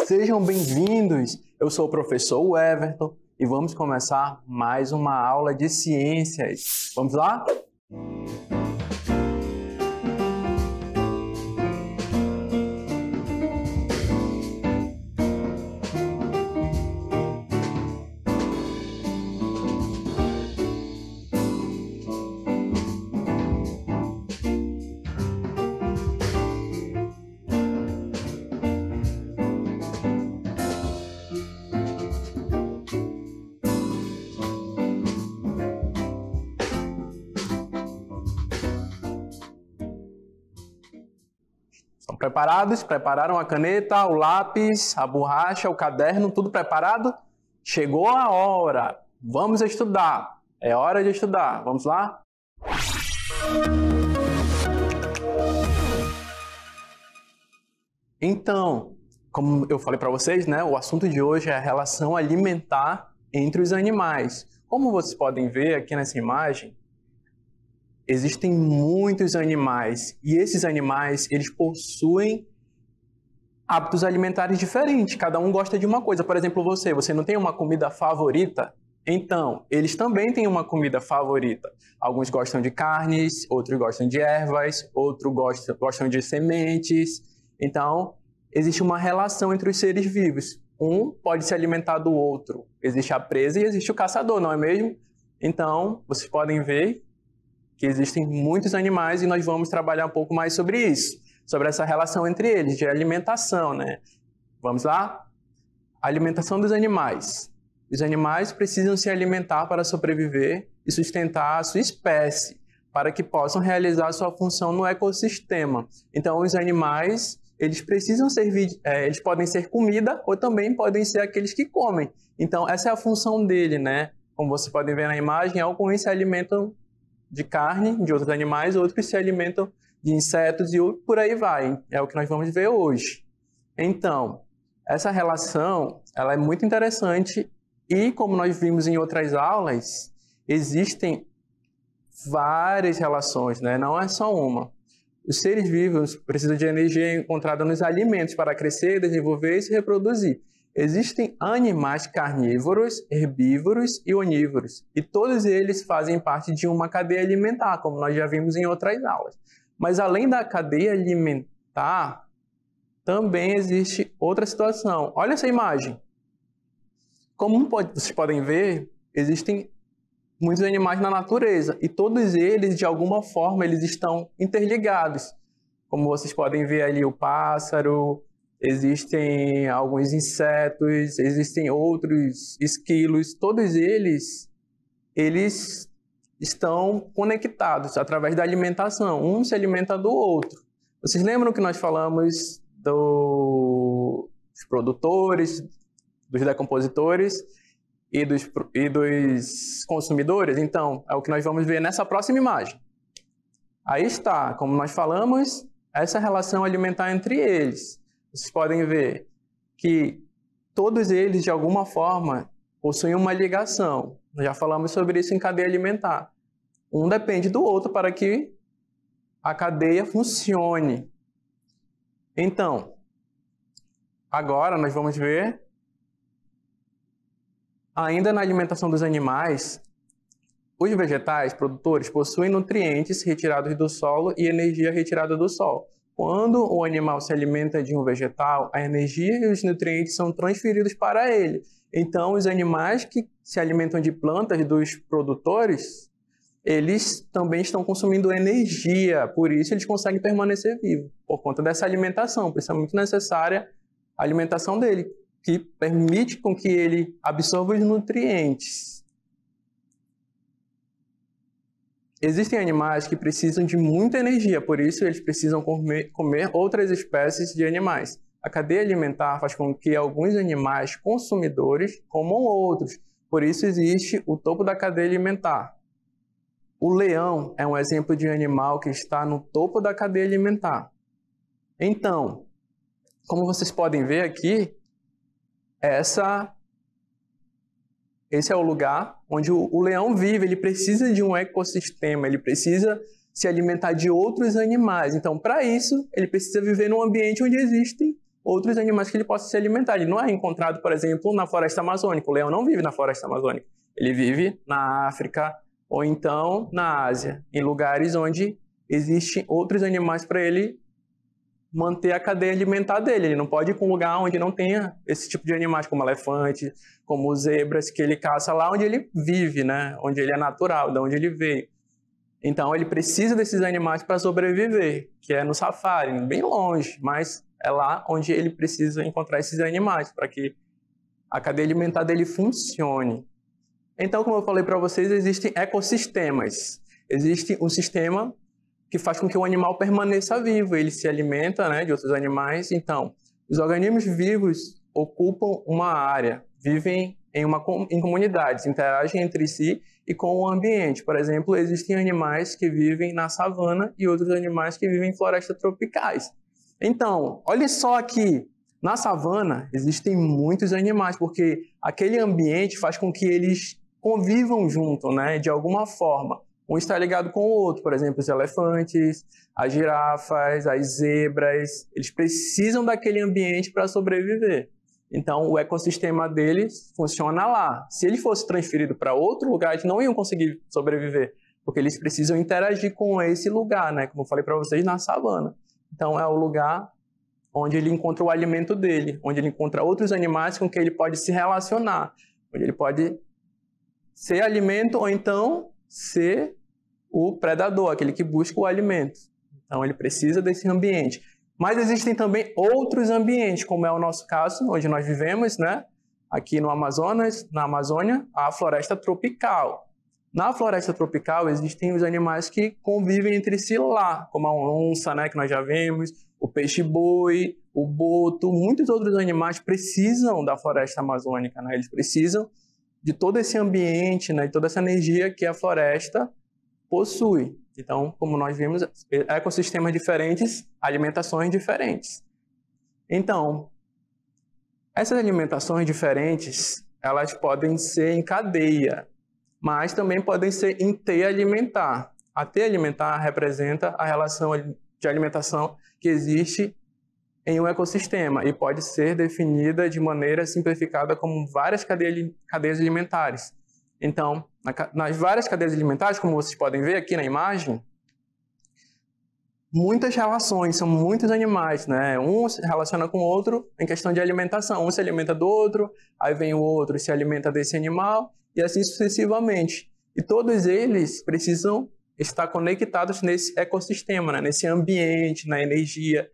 Sejam bem-vindos! Eu sou o professor Everton e vamos começar mais uma aula de ciências. Vamos lá? Estão preparados? Prepararam a caneta, o lápis, a borracha, o caderno, tudo preparado? Chegou a hora! Vamos estudar! É hora de estudar. Vamos lá? Então, como eu falei para vocês, né, o assunto de hoje é a relação alimentar entre os animais. Como vocês podem ver aqui nessa imagem, existem muitos animais e esses animais, eles possuem hábitos alimentares diferentes. Cada um gosta de uma coisa. Por exemplo, você não tem uma comida favorita? Então, eles também têm uma comida favorita. Alguns gostam de carnes, outros gostam de ervas, outros gostam de sementes. Então, existe uma relação entre os seres vivos. Um pode se alimentar do outro. Existe a presa e existe o caçador, não é mesmo? Então, vocês podem ver que existem muitos animais e nós vamos trabalhar um pouco mais sobre isso, sobre essa relação entre eles, de alimentação, né? Vamos lá? Alimentação dos animais. Os animais precisam se alimentar para sobreviver e sustentar a sua espécie, para que possam realizar sua função no ecossistema. Então, os animais, eles precisam servir, eles podem ser comida ou também podem ser aqueles que comem. Então, essa é a função dele, né? Como vocês podem ver na imagem, alguns se alimentam de carne de outros animais, outros se alimentam de insetos e por aí vai. É o que nós vamos ver hoje. Então, essa relação ela é muito interessante e, como nós vimos em outras aulas, existem várias relações, né? Não é só uma. Os seres vivos precisam de energia encontrada nos alimentos para crescer, desenvolver e se reproduzir. Existem animais carnívoros, herbívoros e onívoros, e todos eles fazem parte de uma cadeia alimentar, como nós já vimos em outras aulas. Mas além da cadeia alimentar, também existe outra situação. Olha essa imagem. Como vocês podem ver, existem muitos animais na natureza, e todos eles, de alguma forma, eles estão interligados. Como vocês podem ver ali o pássaro, existem alguns insetos, existem outros esquilos, todos eles estão conectados através da alimentação, um se alimenta do outro. Vocês lembram que nós falamos dos produtores, dos decompositores e dos consumidores? Então, é o que nós vamos ver nessa próxima imagem. Aí está, como nós falamos, essa relação alimentar entre eles. Vocês podem ver que todos eles, de alguma forma, possuem uma ligação. Nós já falamos sobre isso em cadeia alimentar. Um depende do outro para que a cadeia funcione. Então, agora nós vamos ver, ainda na alimentação dos animais, os vegetais produtores possuem nutrientes retirados do solo e energia retirada do solo. Quando o animal se alimenta de um vegetal, a energia e os nutrientes são transferidos para ele. Então, os animais que se alimentam de plantas dos produtores, eles também estão consumindo energia, por isso eles conseguem permanecer vivos, por conta dessa alimentação. Por isso é muito necessária a alimentação dele, que permite com que ele absorva os nutrientes. Existem animais que precisam de muita energia, por isso eles precisam comer outras espécies de animais. A cadeia alimentar faz com que alguns animais consumidores comam outros, por isso existe o topo da cadeia alimentar. O leão é um exemplo de animal que está no topo da cadeia alimentar. Então, como vocês podem ver aqui, esse é o lugar onde o leão vive, ele precisa de um ecossistema, ele precisa se alimentar de outros animais. Então, para isso, ele precisa viver num ambiente onde existem outros animais que ele possa se alimentar. Ele não é encontrado, por exemplo, na floresta amazônica. O leão não vive na floresta amazônica. Ele vive na África ou então na Ásia, em lugares onde existem outros animais para ele manter a cadeia alimentar dele. Ele não pode ir para um lugar onde não tenha esse tipo de animais, como elefantes, como zebras, que ele caça lá onde ele vive, né? Onde ele é natural, de onde ele veio. Então, ele precisa desses animais para sobreviver, que é no safari, bem longe, mas é lá onde ele precisa encontrar esses animais, para que a cadeia alimentar dele funcione. Então, como eu falei para vocês, existem ecossistemas. Existe um sistema que faz com que o animal permaneça vivo, ele se alimenta, né, de outros animais. Então, os organismos vivos ocupam uma área, vivem em comunidades, interagem entre si e com o ambiente. Por exemplo, existem animais que vivem na savana e outros animais que vivem em florestas tropicais. Então, olha só aqui, na savana existem muitos animais, porque aquele ambiente faz com que eles convivam junto, né, de alguma forma. Um está ligado com o outro, por exemplo, os elefantes, as girafas, as zebras, eles precisam daquele ambiente para sobreviver. Então, o ecossistema deles funciona lá. Se ele fosse transferido para outro lugar, eles não iam conseguir sobreviver, porque eles precisam interagir com esse lugar, né? Como eu falei para vocês, na savana. Então, é o lugar onde ele encontra o alimento dele, onde ele encontra outros animais com quem ele pode se relacionar, onde ele pode ser alimento ou então ser o predador, aquele que busca o alimento. Então, ele precisa desse ambiente. Mas existem também outros ambientes, como é o nosso caso, onde nós vivemos, né? Aqui no Amazonas, na Amazônia, a floresta tropical. Na floresta tropical existem os animais que convivem entre si lá, como a onça, né, que nós já vimos, o peixe-boi, o boto, muitos outros animais precisam da floresta amazônica, né? Eles precisam de todo esse ambiente, né, de toda essa energia que a floresta possui. Então, como nós vimos, ecossistemas diferentes, alimentações diferentes. Então, essas alimentações diferentes, elas podem ser em cadeia, mas também podem ser em teia alimentar. A teia alimentar representa a relação de alimentação que existe em um ecossistema e pode ser definida de maneira simplificada como várias cadeias alimentares. Então, nas várias cadeias alimentares, como vocês podem ver aqui na imagem, muitas relações, são muitos animais, né? Um se relaciona com o outro em questão de alimentação. Um se alimenta do outro, aí vem o outro e se alimenta desse animal, e assim sucessivamente. E todos eles precisam estar conectados nesse ecossistema, né? Nesse ambiente, na energia,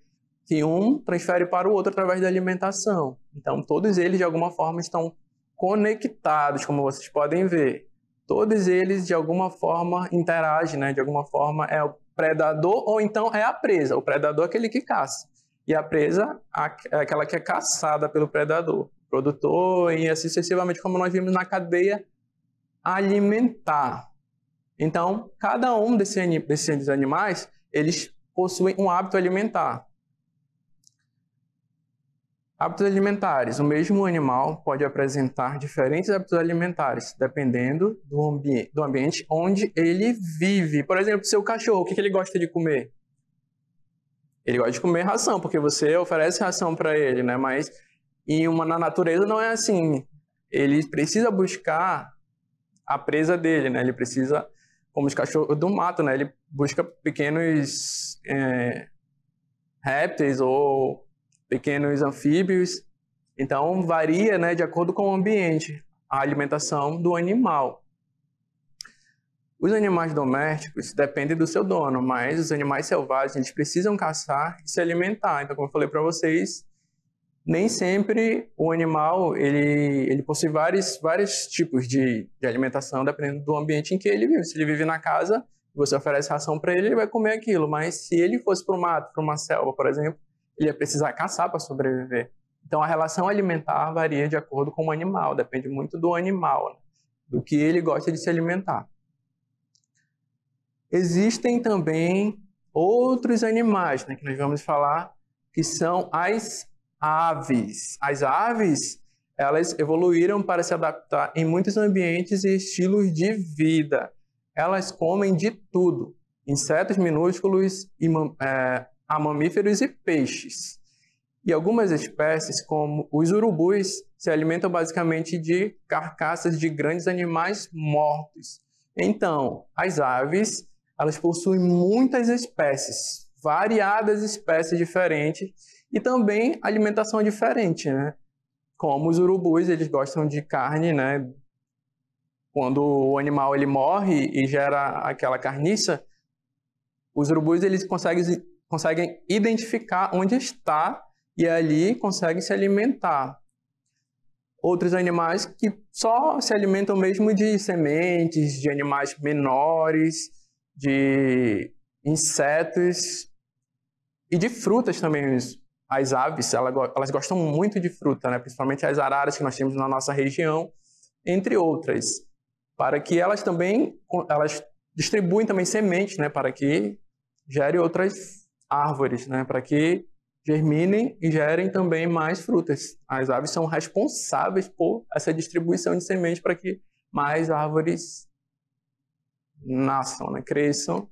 que um transfere para o outro através da alimentação. Então, todos eles, de alguma forma, estão conectados, como vocês podem ver. Todos eles, de alguma forma, interagem, né? De alguma forma, é o predador ou então é a presa. O predador é aquele que caça. E a presa é aquela que é caçada pelo predador. Produtor e assim sucessivamente, como nós vimos na cadeia alimentar. Então, cada um desses animais, eles possuem um hábito alimentar. Hábitos alimentares. O mesmo animal pode apresentar diferentes hábitos alimentares, dependendo do ambiente onde ele vive. Por exemplo, seu cachorro, o que ele gosta de comer? Ele gosta de comer ração, porque você oferece ração para ele, né? Mas na natureza não é assim. Ele precisa buscar a presa dele, né? Ele precisa, como os cachorros do mato, né? Ele busca pequenos répteis ou pequenos anfíbios. Então, varia, né, de acordo com o ambiente, a alimentação do animal. Os animais domésticos dependem do seu dono, mas os animais selvagens, eles precisam caçar e se alimentar. Então, como eu falei para vocês, nem sempre o animal ele possui vários tipos de alimentação, dependendo do ambiente em que ele vive. Se ele vive na casa, você oferece ração para ele, ele vai comer aquilo. Mas se ele fosse para o mato, para uma selva, por exemplo, ele ia precisar caçar para sobreviver. Então, a relação alimentar varia de acordo com o animal, depende muito do animal, né? Do que ele gosta de se alimentar. Existem também outros animais, né, que nós vamos falar, que são as aves. As aves, elas evoluíram para se adaptar em muitos ambientes e estilos de vida. Elas comem de tudo, insetos minúsculos, a mamíferos e peixes. E algumas espécies, como os urubus, se alimentam basicamente de carcaças de grandes animais mortos. Então, as aves, elas possuem muitas espécies, variadas espécies diferentes, e também alimentação diferente, né? Como os urubus, eles gostam de carne, né? Quando o animal ele morre e gera aquela carniça, os urubus eles conseguem identificar onde está e ali conseguem se alimentar. Outros animais que só se alimentam mesmo de sementes, de animais menores, de insetos e de frutas também. As aves, elas gostam muito de fruta, né? Principalmente as araras que nós temos na nossa região, entre outras. Para que elas distribuem também sementes, né? Para que gere outras árvores, né? Para que germinem e gerem também mais frutas. As aves são responsáveis por essa distribuição de sementes para que mais árvores nasçam, né? Cresçam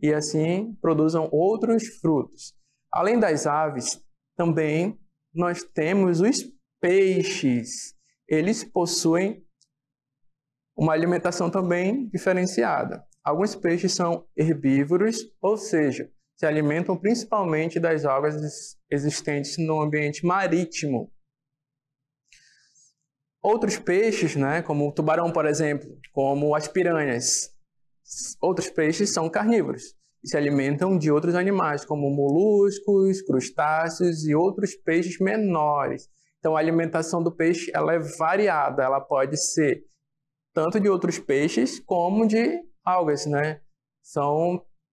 e assim produzam outros frutos. Além das aves, também nós temos os peixes. Eles possuem uma alimentação também diferenciada. Alguns peixes são herbívoros, ou seja, se alimentam principalmente das algas existentes no ambiente marítimo. Outros peixes, né, como o tubarão, por exemplo, como as piranhas, outros peixes são carnívoros e se alimentam de outros animais, como moluscos, crustáceos e outros peixes menores. Então, a alimentação do peixe ela é variada, ela pode ser tanto de outros peixes como de algas, né?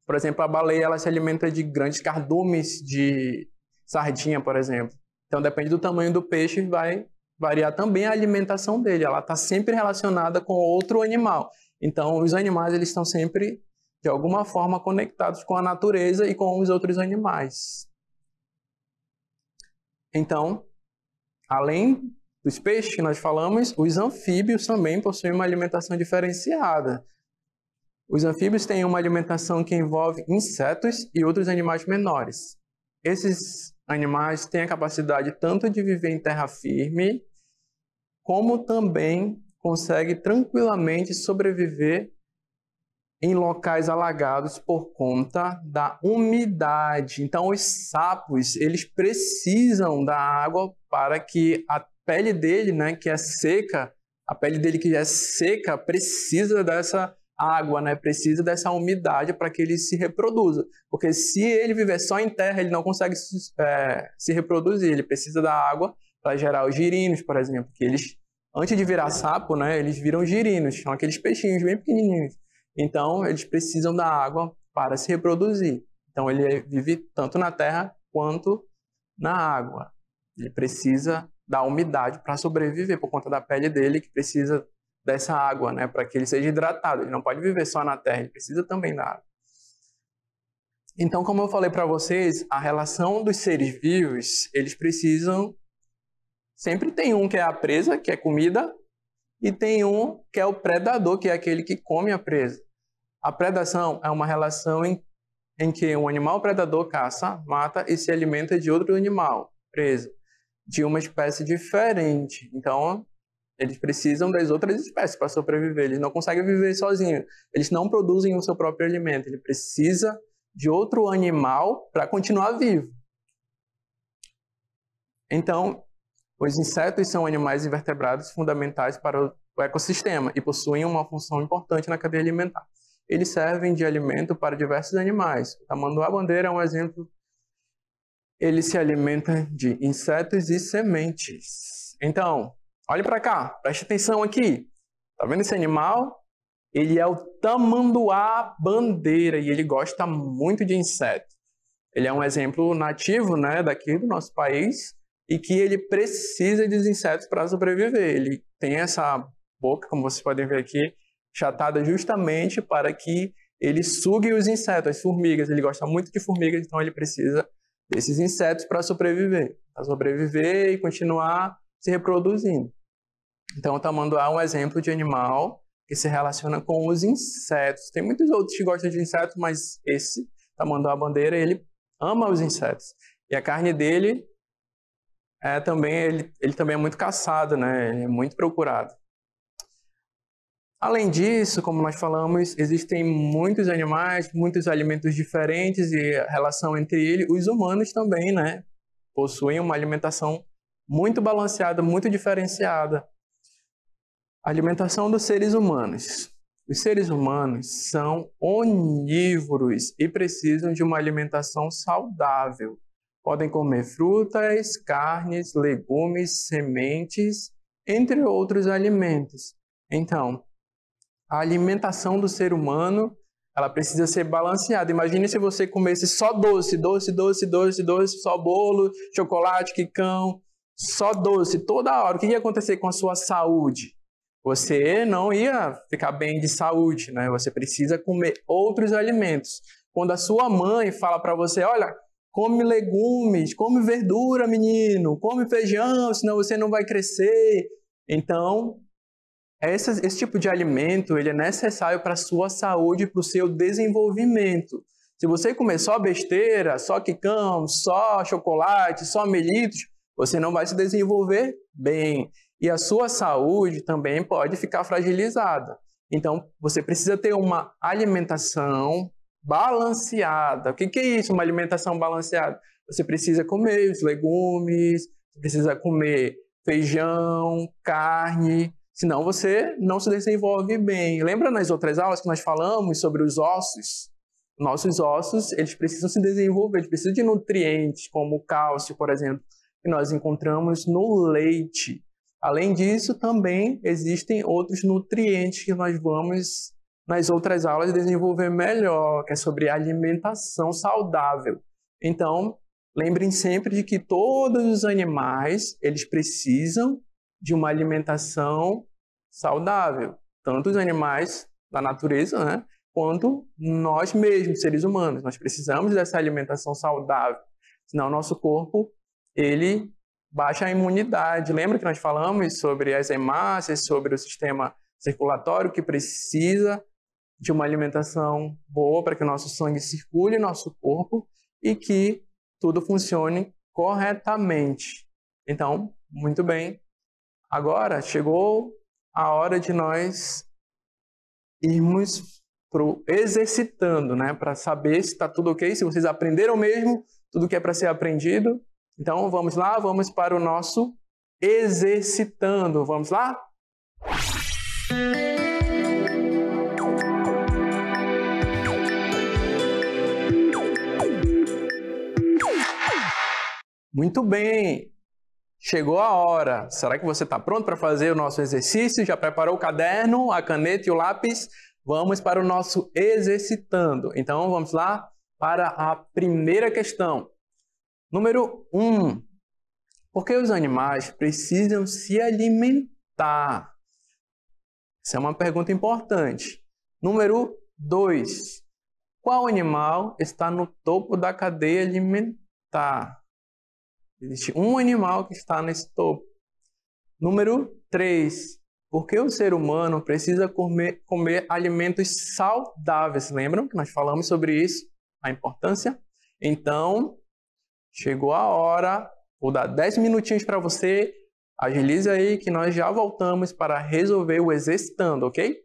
Por exemplo, a baleia ela se alimenta de grandes cardumes de sardinha, por exemplo. Então, depende do tamanho do peixe, vai variar também a alimentação dele. Ela está sempre relacionada com outro animal. Então, os animais eles estão sempre, de alguma forma, conectados com a natureza e com os outros animais. Então, além dos peixes que nós falamos, os anfíbios também possuem uma alimentação diferenciada. Os anfíbios têm uma alimentação que envolve insetos e outros animais menores. Esses animais têm a capacidade tanto de viver em terra firme, como também conseguem tranquilamente sobreviver em locais alagados por conta da umidade. Então, os sapos, eles precisam da água para que a pele dele, né, que é seca, a pele dele que é seca precisa dessa água, né? Precisa dessa umidade para que ele se reproduza. Porque se ele viver só em terra, ele não consegue se reproduzir. Ele precisa da água para gerar os girinos, por exemplo. Que eles, antes de virar sapo, né, eles viram girinos. São aqueles peixinhos bem pequenininhos. Então, eles precisam da água para se reproduzir. Então, ele vive tanto na terra quanto na água. Ele precisa da umidade para sobreviver por conta da pele dele, que precisa dessa água, né, para que ele seja hidratado. Ele não pode viver só na terra, ele precisa também da água. Então, como eu falei para vocês, a relação dos seres vivos, eles precisam... Sempre tem um que é a presa, que é comida, e tem um que é o predador, que é aquele que come a presa. A predação é uma relação em que um animal predador caça, mata e se alimenta de outro animal preso, de uma espécie diferente. Então, eles precisam das outras espécies para sobreviver. Eles não conseguem viver sozinhos. Eles não produzem o seu próprio alimento. Ele precisa de outro animal para continuar vivo. Então, os insetos são animais invertebrados fundamentais para o ecossistema e possuem uma função importante na cadeia alimentar. Eles servem de alimento para diversos animais. O tamanduá-bandeira é um exemplo. Ele se alimenta de insetos e sementes. Então, olhe para cá, preste atenção aqui. Tá vendo esse animal? Ele é o tamanduá-bandeira e ele gosta muito de insetos. Ele é um exemplo nativo, né, daqui do nosso país e que ele precisa dos insetos para sobreviver. Ele tem essa boca, como vocês podem ver aqui, achatada justamente para que ele sugue os insetos, as formigas. Ele gosta muito de formigas, então ele precisa desses insetos para sobreviver e continuar se reproduzindo. Então, o tamanduá é um exemplo de animal que se relaciona com os insetos. Tem muitos outros que gostam de insetos, mas esse tamanduá-bandeira, ele ama os insetos. E a carne dele também ele também é muito caçado, né? Ele é muito procurado. Além disso, como nós falamos, existem muitos animais, muitos alimentos diferentes e a relação entre eles, os humanos também, né? Possuem uma alimentação muito balanceada, muito diferenciada. A alimentação dos seres humanos. Os seres humanos são onívoros e precisam de uma alimentação saudável. Podem comer frutas, carnes, legumes, sementes, entre outros alimentos. Então, a alimentação do ser humano, ela precisa ser balanceada. Imagine se você comesse só doce, só bolo, chocolate, quicão, só doce toda hora. O que ia acontecer com a sua saúde? Você não ia ficar bem de saúde, né? Você precisa comer outros alimentos. Quando a sua mãe fala para você, olha, come legumes, come verdura, menino, come feijão, senão você não vai crescer. Então, esse tipo de alimento ele é necessário para a sua saúde e para o seu desenvolvimento. Se você comer só besteira, só quicão, só chocolate, só melitos, você não vai se desenvolver bem. E a sua saúde também pode ficar fragilizada. Então, você precisa ter uma alimentação balanceada. O que é isso, uma alimentação balanceada? Você precisa comer os legumes, você precisa comer feijão, carne, senão você não se desenvolve bem. Lembra nas outras aulas que nós falamos sobre os ossos? Nossos ossos, eles precisam se desenvolver, eles precisam de nutrientes, como o cálcio, por exemplo, que nós encontramos no leite. Além disso, também existem outros nutrientes que nós vamos, nas outras aulas, desenvolver melhor, que é sobre alimentação saudável. Então, lembrem sempre de que todos os animais, eles precisam de uma alimentação saudável. Tanto os animais da natureza, né, quanto nós mesmos, seres humanos. Nós precisamos dessa alimentação saudável. Senão, o nosso corpo, ele baixa a imunidade. Lembra que nós falamos sobre as hemácias, sobre o sistema circulatório que precisa de uma alimentação boa para que o nosso sangue circule no nosso corpo e que tudo funcione corretamente. Então, muito bem. Agora chegou a hora de nós irmos pro exercitando, né? Para saber se está tudo ok, se vocês aprenderam mesmo tudo que é para ser aprendido. Então, vamos lá, vamos para o nosso exercitando. Vamos lá? Muito bem! Chegou a hora. Será que você está pronto para fazer o nosso exercício? Já preparou o caderno, a caneta e o lápis? Vamos para o nosso exercitando. Então, vamos lá para a primeira questão. Número 1. Por que os animais precisam se alimentar? Essa é uma pergunta importante. Número 2. Qual animal está no topo da cadeia alimentar? Existe um animal que está nesse topo. Número 3. Por que o ser humano precisa comer alimentos saudáveis? Lembram que nós falamos sobre isso? A importância? Então, chegou a hora. Vou dar 10 minutinhos para você. Agilize aí que nós já voltamos para resolver o exercitando, ok?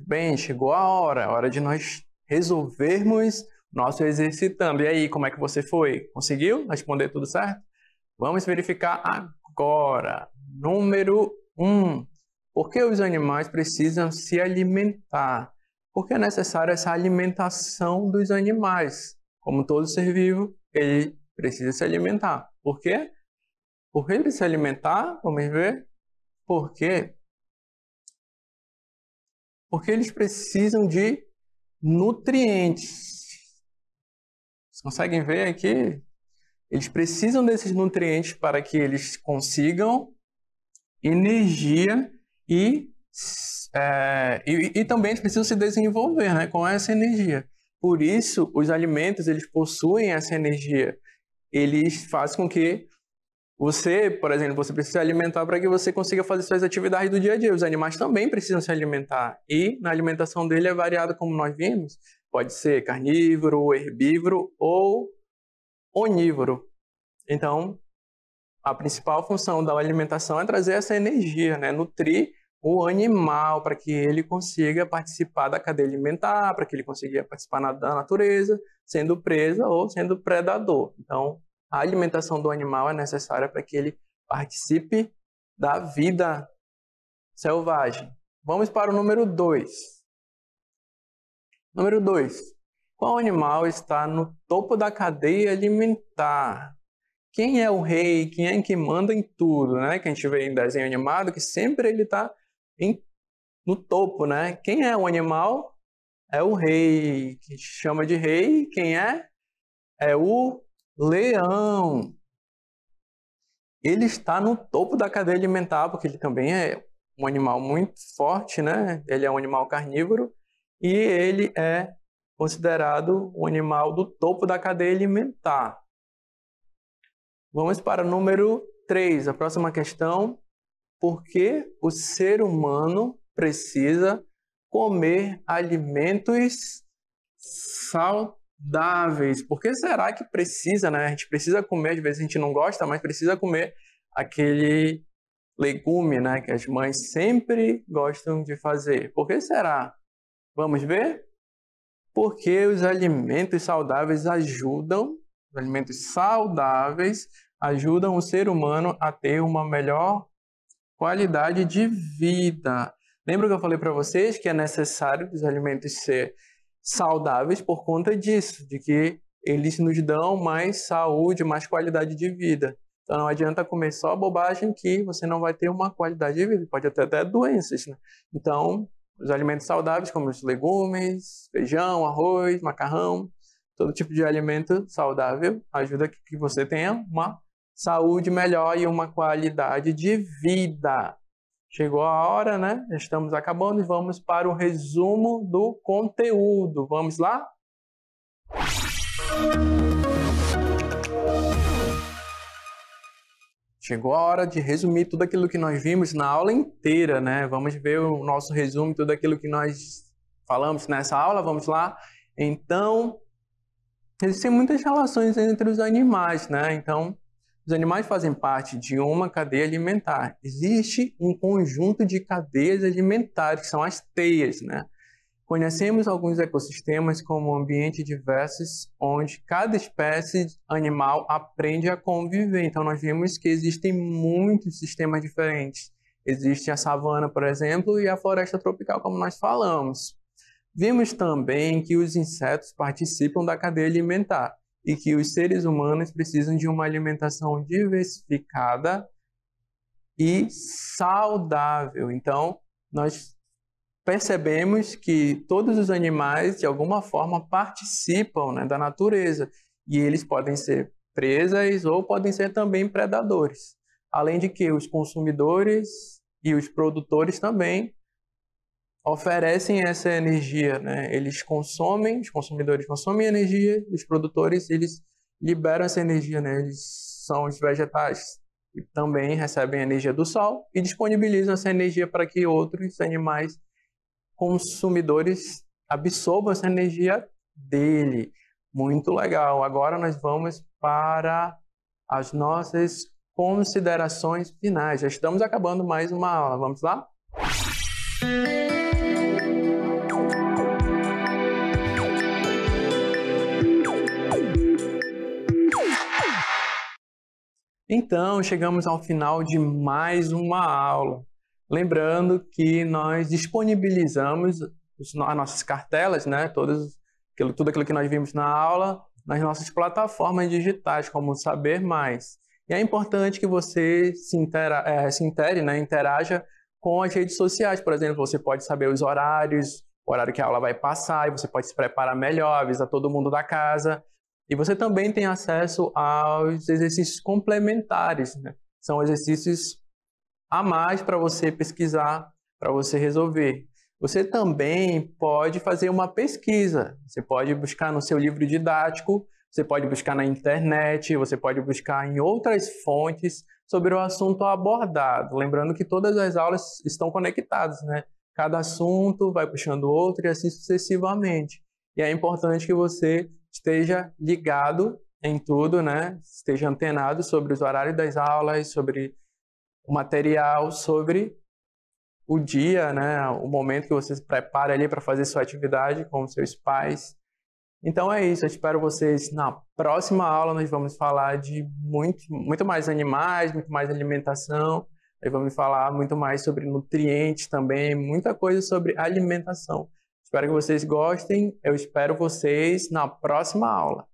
Bem, chegou a hora de nós resolvermos nosso exercitando. E aí, como é que você foi? Conseguiu responder tudo certo? Vamos verificar agora. Número 1. Por que os animais precisam se alimentar? Porque é necessária essa alimentação dos animais. Como todo ser vivo, ele precisa se alimentar. Por quê? Por que ele se alimentar? Vamos ver. Por quê? Porque eles precisam de nutrientes. Vocês conseguem ver aqui? Eles precisam desses nutrientes para que eles consigam energia e também eles precisam se desenvolver, né, com essa energia. Por isso, os alimentos eles possuem essa energia. Eles fazem com que você, por exemplo, você precisa se alimentar para que você consiga fazer suas atividades do dia a dia. Os animais também precisam se alimentar. E na alimentação dele é variada, como nós vimos. Pode ser carnívoro, herbívoro ou onívoro. Então, a principal função da alimentação é trazer essa energia, né? Nutrir o animal para que ele consiga participar da cadeia alimentar, para que ele consiga participar da natureza, sendo presa ou sendo predador. Então, a alimentação do animal é necessária para que ele participe da vida selvagem. Vamos para o número 2. Número 2. Qual animal está no topo da cadeia alimentar? Quem é o rei? Quem é que manda em tudo, né? Que a gente vê em desenho animado, que sempre ele está no topo, né? Quem é o animal? É o rei, que a gente chama de rei. Quem é? É o leão. Ele está no topo da cadeia alimentar, porque ele também é um animal muito forte, né? Ele é um animal carnívoro e ele é considerado um animal do topo da cadeia alimentar. Vamos para o número 3, a próxima questão. Por que o ser humano precisa comer alimentos saudáveis? Por que será que precisa, né? A gente precisa comer, às vezes a gente não gosta, mas precisa comer aquele legume, né? Que as mães sempre gostam de fazer. Por que será? Vamos ver? Porque os alimentos saudáveis ajudam o ser humano a ter uma melhor qualidade de vida. Lembra que eu falei para vocês que é necessário os alimentos ser saudáveis por conta disso, de que eles nos dão mais saúde, mais qualidade de vida. Então não adianta comer só bobagem que você não vai ter uma qualidade de vida, pode até ter doenças, né? Então, os alimentos saudáveis, como os legumes, feijão, arroz, macarrão, todo tipo de alimento saudável ajuda que você tenha uma saúde melhor e uma qualidade de vida. Chegou a hora, né? Já estamos acabando e vamos para o resumo do conteúdo. Vamos lá? Chegou a hora de resumir tudo aquilo que nós vimos na aula inteira, né? Vamos ver o nosso resumo, tudo aquilo que nós falamos nessa aula. Vamos lá? Então, existem muitas relações entre os animais, né? Então, os animais fazem parte de uma cadeia alimentar. Existe um conjunto de cadeias alimentares, que são as teias, né? Conhecemos alguns ecossistemas como ambientes diversos, onde cada espécie animal aprende a conviver. Então, nós vimos que existem muitos sistemas diferentes. Existe a savana, por exemplo, e a floresta tropical, como nós falamos. Vimos também que os insetos participam da cadeia alimentar e que os seres humanos precisam de uma alimentação diversificada e saudável. Então, nós percebemos que todos os animais, de alguma forma, participam, né, da natureza. E eles podem ser presas ou podem ser também predadores. Além de que os consumidores e os produtores também oferecem essa energia, né? Eles consomem, os consumidores consomem energia, os produtores eles liberam essa energia, né? Eles são os vegetais que também recebem energia do sol e disponibilizam essa energia para que outros animais consumidores absorvam essa energia dele. Muito legal. Agora nós vamos para as nossas considerações finais. Já estamos acabando mais uma aula. Vamos lá? Então, chegamos ao final de mais uma aula. Lembrando que nós disponibilizamos as nossas cartelas, né? Tudo aquilo que nós vimos na aula, nas nossas plataformas digitais, como Saber Mais. E é importante que você se intere, né? Interaja com as redes sociais. Por exemplo, você pode saber os horários, o horário que a aula vai passar, e você pode se preparar melhor, avisar todo mundo da casa. E você também tem acesso aos exercícios complementares, né? São exercícios a mais para você pesquisar, para você resolver. Você também pode fazer uma pesquisa. Você pode buscar no seu livro didático, você pode buscar na internet, você pode buscar em outras fontes sobre o assunto abordado. Lembrando que todas as aulas estão conectadas, né? Cada assunto vai puxando outro e assim sucessivamente. E é importante que você esteja ligado em tudo, né? Esteja antenado sobre os horários das aulas, sobre o material, sobre o dia, né? O momento que você se prepara ali para fazer sua atividade com os seus pais. Então é isso, eu espero vocês na próxima aula. Nós vamos falar de muito mais animais, muito mais alimentação. Nós vamos falar muito mais sobre nutrientes também, muita coisa sobre alimentação. Espero que vocês gostem, eu espero vocês na próxima aula.